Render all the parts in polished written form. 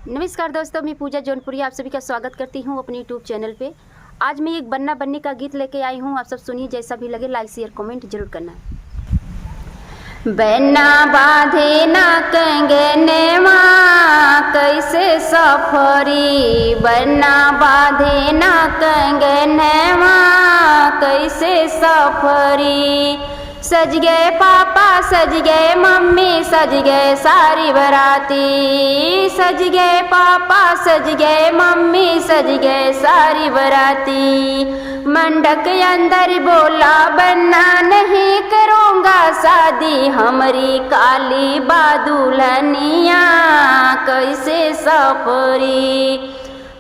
नमस्कार दोस्तों, मैं पूजा जौनपुरी आप सभी का स्वागत करती हूं अपने यूट्यूब चैनल पे। आज मैं एक बन्ना बन्नी का गीत लेके आई हूं। आप सब सुनिए, जैसा भी लगे लाइक शेयर कमेंट जरूर करना। बन्ना बांधे ना कंगनवा कैसे सफरी, बन्ना बांधे ना कंगनवा कैसे सफरी। सज गए पापा सज गए मम्मी सज गए सारी बराती, सज गए पापा सज गए मम्मी सज गए सारी बराती। मंडक अंदर बोला बन्ना नहीं करूँगा शादी, हमारी काली बादुलनिया कैसे सफरी,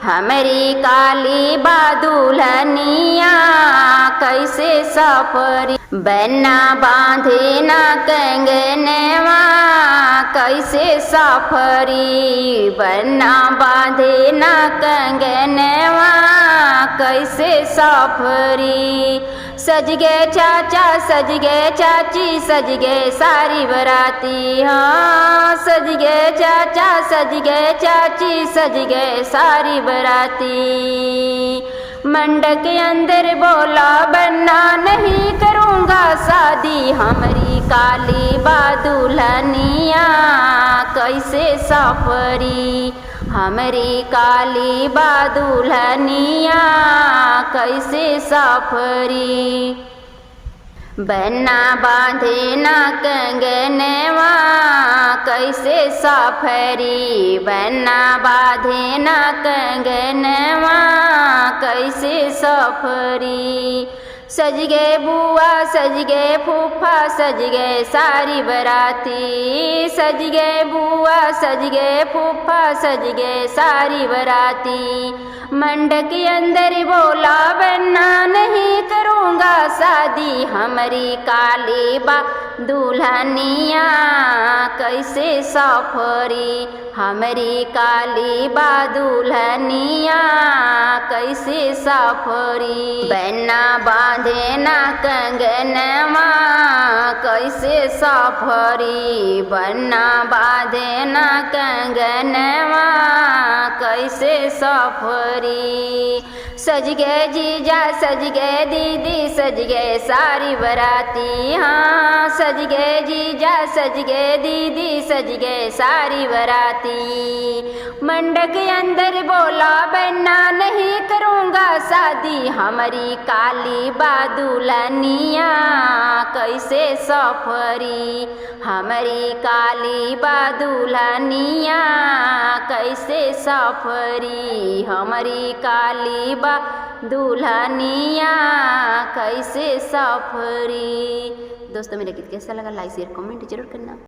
हमारी काली बादुलनिया कैसे सफरी। बन्ना बांधे ना कंगनवा कैसे सफरी, बन्ना बांधे ना कंगनवा कैसे सफरी। सज गए चाचा सज गए चाची सज गए सारी बराती, हाँ सज गए चाचा सज गए चाची सज गए सारी बराती। मंडक अंदर बोला बन्ना नहीं करूँगा शादी, हमारी काली बादुलनिया कैसे सफरी, हमारी काली बादुलनिया कैसे सफरी। बन्ना बांधे ना कंगनवा कैसे सफरी, बन्ना बांधे ना कंगनवा कैसे सफरी। सज गए बुआ सज गए फूफा सज गए सारी बराती, सज गए बुआ सज गए फूफा सज गए सारी बराती। मंडक अंदर बोला बन्ना नहीं करूँगा शादी, हमारी काली बादुलनिया कैसे सफरी, हमारी काली बादुलनिया कैसे सफरी। बन्ना बांधे ना कंगनवा कैसे सफरी, बन्ना बांधे ना कंगनवा कैसे सफरी। सज गए जीजा सज गए दीदी सज गए सारी बराती, हाँ सज गए जीजा सज गए दीदी सज गए सारी बराती। मंडक अंदर बोला बन्ना नहीं करूँगा शादी, हमारी काली बादुलनिया कैसे सफरी, हमारी काली बादुलनिया कैसे सफरी, हमारी काली बादुलनिया कैसे सफरी। दोस्तों, मेरा गीत कैसा लगा लाइक शेयर कमेंट जरूर करना।